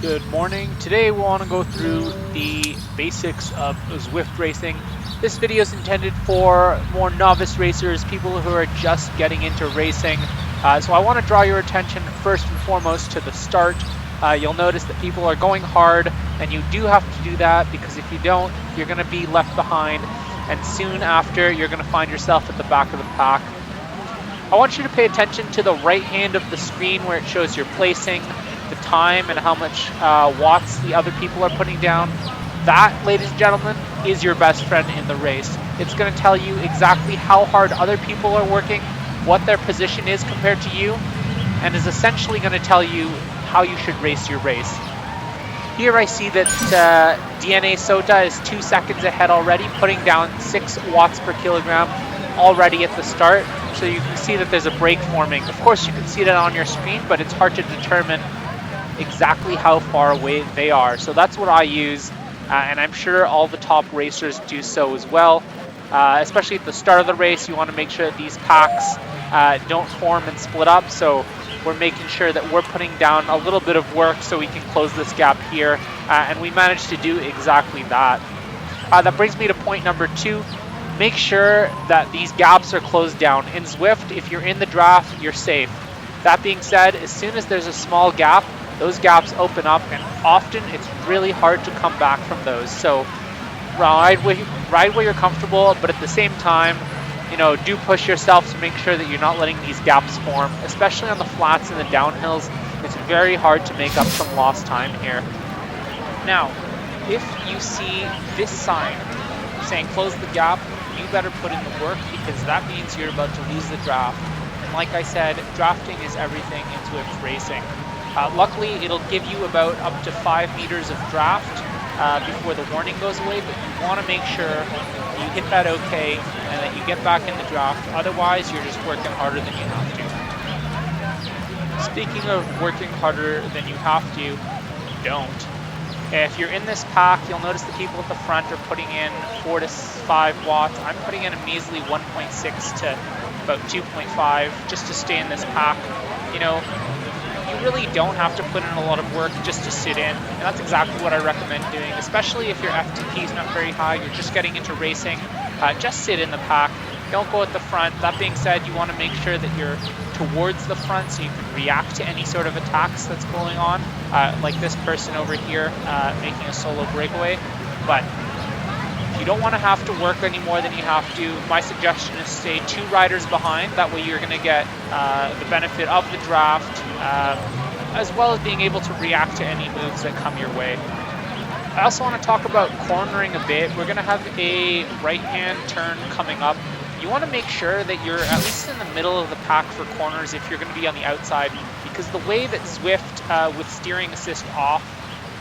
Good morning. Today we want to go through the basics of ZWIFT Racing. This video is intended for more novice racers, people who are just getting into racing. So I want to draw your attention first and foremost to the start. You'll notice that people are going hard, and you do have to do that because if you don't, you're going to be left behind, and soon after you're going to find yourself at the back of the pack. I want you to pay attention to the right hand of the screen where it shows your placing, the time, and how much watts the other people are putting down. That, ladies and gentlemen, is your best friend in the race. It's going to tell you exactly how hard other people are working, what their position is compared to you, and is essentially going to tell you how you should race your race. Here I see that DNA Sota is 2 seconds ahead already, putting down 6 watts per kilogram already at the start. So you can see that there's a break forming. Of course, you can see that on your screen, but it's hard to determine exactly how far away they are. So that's what I use, and I'm sure all the top racers do so as well. Especially at the start of the race, you want to make sure that these packs don't form and split up. So we're making sure that we're putting down a little bit of work so we can close this gap here, and we managed to do exactly that. That brings me to point number 2. Make sure that these gaps are closed down. In ZWIFT, if you're in the draft, you're safe. That being said, as soon as there's a small gap, those gaps open up, and often it's really hard to come back from those. So ride where you're comfortable, but at the same time, do push yourself to make sure that you're not letting these gaps form, especially on the flats and the downhills. It's very hard to make up some lost time here. Now, if you see this sign saying close the gap, you better put in the work, because that means you're about to lose the draft. And like I said, drafting is everything in ZWIFT Racing. Luckily, it'll give you about up to 5 meters of draft before the warning goes away, but you want to make sure you hit that okay and that you get back in the draft. Otherwise, you're just working harder than you have to. Speaking of working harder than you have to, don't. If you're in this pack, you'll notice the people at the front are putting in 4 to 5 watts. I'm putting in a measly 1.6 to about 2.5 just to stay in this pack. You really don't have to put in a lot of work just to sit in, and that's exactly what I recommend doing, especially if your FTP is not very high, you're just getting into racing. Just sit in the pack. Don't go at the front. That being said, you want to make sure that you're towards the front so you can react to any sort of attacks that's going on, like this person over here making a solo breakaway. But if you don't want to have to work any more than you have to, my suggestion is stay 2 riders behind. That way you're going to get the benefit of the draft, as well as being able to react to any moves that come your way. I also want to talk about cornering a bit. We're going to have a right-hand turn coming up. You want to make sure that you're at least in the middle of the pack for corners if you're going to be on the outside, because the way that ZWIFT with steering assist off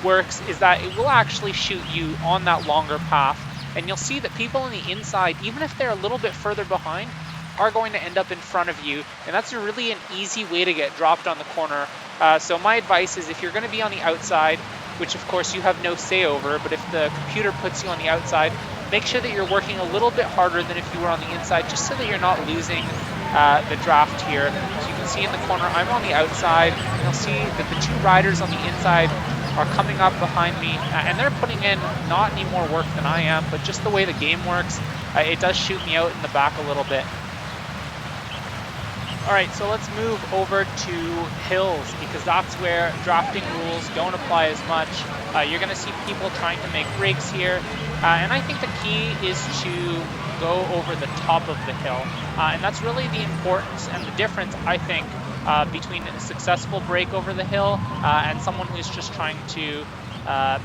works is that it will actually shoot you on that longer path, and you'll see that people on the inside, even if they're a little bit further behind, are going to end up in front of you, and that's really an easy way to get dropped on the corner. So my advice is, if you're going to be on the outside, which of course you have no say over, but if the computer puts you on the outside, make sure that you're working a little bit harder than if you were on the inside, just so that you're not losing the draft here. So you can see in the corner, I'm on the outside, and you'll see that the 2 riders on the inside are coming up behind me, and they're putting in not any more work than I am, but just the way the game works, it does shoot me out in the back a little bit. Alright, so let's move over to hills, because that's where drafting rules don't apply as much. You're going to see people trying to make breaks here, and I think the key is to go over the top of the hill. And that's really the importance and the difference, I think, between a successful break over the hill and someone who's just trying to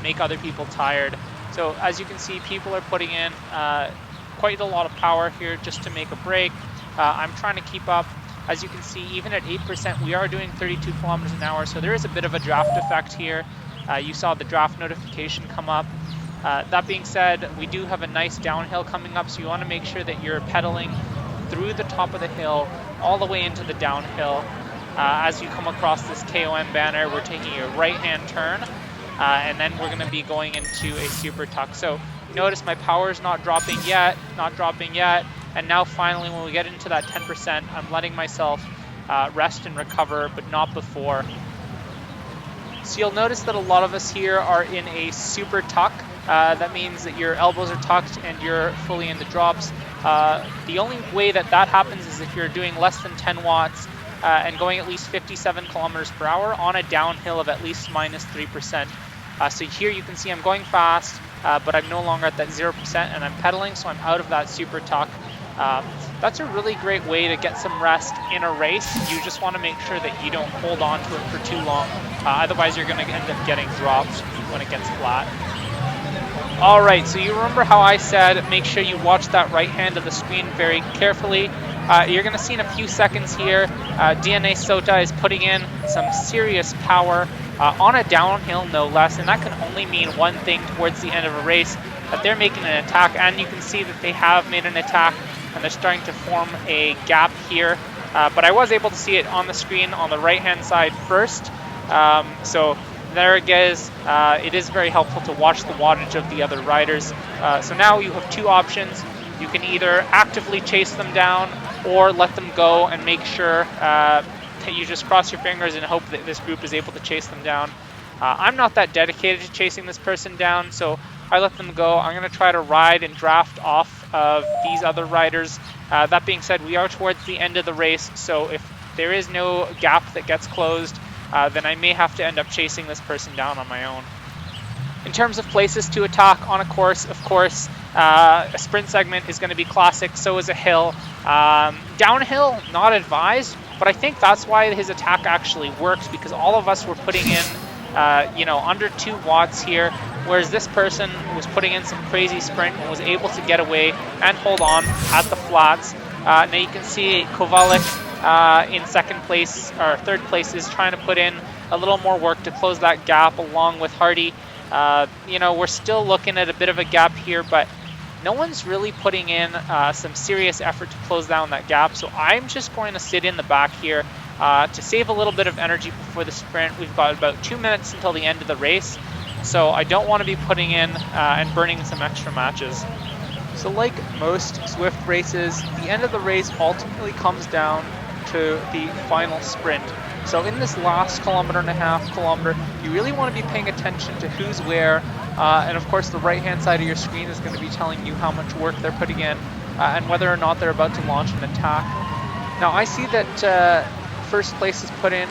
make other people tired. So as you can see, people are putting in quite a lot of power here just to make a break. I'm trying to keep up. As you can see, even at 8%, we are doing 32 kilometers an hour, so there is a bit of a draft effect here. You saw the draft notification come up. That being said, we do have a nice downhill coming up, so you want to make sure that you're pedaling through the top of the hill all the way into the downhill. As you come across this KOM banner, we're taking a right-hand turn, and then we're going to be going into a super tuck. So notice my power is not dropping yet, and now finally when we get into that 10%, I'm letting myself rest and recover, but not before. So you'll notice that a lot of us here are in a super tuck. That means that your elbows are tucked and you're fully in the drops. The only way that that happens is if you're doing less than 10 watts and going at least 57 kilometers per hour on a downhill of at least minus 3%. So here you can see I'm going fast, but I'm no longer at that 0% and I'm pedaling, so I'm out of that super tuck. That's a really great way to get some rest in a race. You just want to make sure that you don't hold on to it for too long. Otherwise, you're going to end up getting dropped when it gets flat. All right, so you remember how I said make sure you watch that right hand of the screen very carefully. You're going to see in a few seconds here, DNA Sota is putting in some serious power on a downhill, no less, and that can only mean one thing towards the end of a race, that they're making an attack, and you can see that they have made an attack, and they're starting to form a gap here. But I was able to see it on the screen on the right-hand side first, so there it is. It is very helpful to watch the wattage of the other riders. So now you have two options. You can either actively chase them down or let them go and make sure that you just cross your fingers and hope that this group is able to chase them down. I'm not that dedicated to chasing this person down, so I let them go. I'm going to try to ride and draft off of these other riders. That being said, we are towards the end of the race, so if there is no gap that gets closed, then I may have to end up chasing this person down on my own. In terms of places to attack on a course, of course, a sprint segment is going to be classic, so is a hill. Downhill, not advised, but I think that's why his attack actually works, because all of us were putting in under 2 watts here, whereas this person was putting in some crazy sprint and was able to get away and hold on at the flats. Now you can see Kovalik in second place, or third place, is trying to put in a little more work to close that gap along with Hardy. We're still looking at a bit of a gap here, but no one's really putting in some serious effort to close down that gap. So I'm just going to sit in the back here to save a little bit of energy before the sprint. We've got about 2 minutes until the end of the race, so I don't want to be putting in and burning some extra matches. So like most Zwift races, the end of the race ultimately comes down to the final sprint. So in this last kilometer and a half, you really want to be paying attention to who's where, and of course the right-hand side of your screen is going to be telling you how much work they're putting in and whether or not they're about to launch an attack. Now I see that first place has put in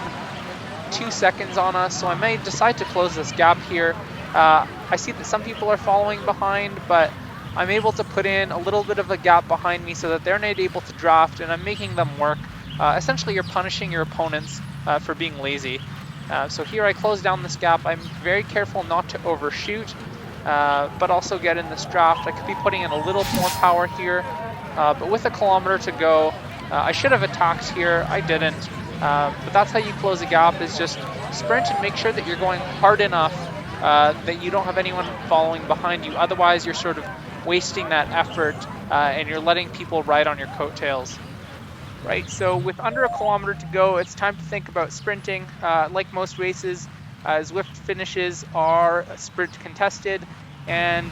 2 seconds on us, so I may decide to close this gap here. I see that some people are following behind, but I'm able to put in a little bit of a gap behind me so that they're not able to draft, and I'm making them work. Essentially, you're punishing your opponents for being lazy. So here I close down this gap. I'm very careful not to overshoot, but also get in this draft. I could be putting in a little more power here, but with a kilometer to go, I should have attacked here. I didn't. But that's how you close a gap, is just sprint and make sure that you're going hard enough that you don't have anyone following behind you. Otherwise, you're sort of wasting that effort and you're letting people ride on your coattails. Right, so with under a kilometer to go, it's time to think about sprinting. Like most races, Zwift finishes are sprint contested, and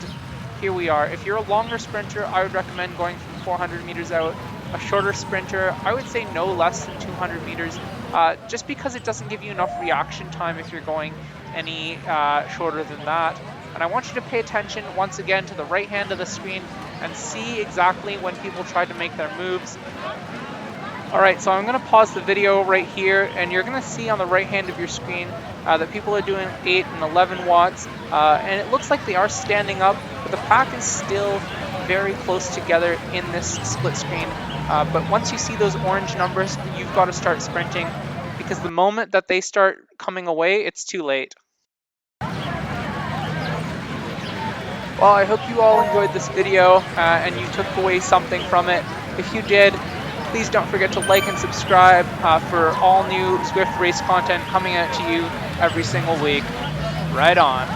here we are. If you're a longer sprinter, I would recommend going from 400 meters out. A shorter sprinter, I would say no less than 200 meters, just because it doesn't give you enough reaction time if you're going any shorter than that. And I want you to pay attention once again to the right hand of the screen and see exactly when people try to make their moves. Alright, so I'm going to pause the video right here, and you're going to see on the right hand of your screen that people are doing 8 and 11 watts, and it looks like they are standing up, but the pack is still very close together in this split screen. But once you see those orange numbers, you've got to start sprinting, because the moment that they start coming away, it's too late. Well, I hope you all enjoyed this video and you took away something from it. If you did, please don't forget to like and subscribe for all new Zwift race content coming out to you every single week. Right on.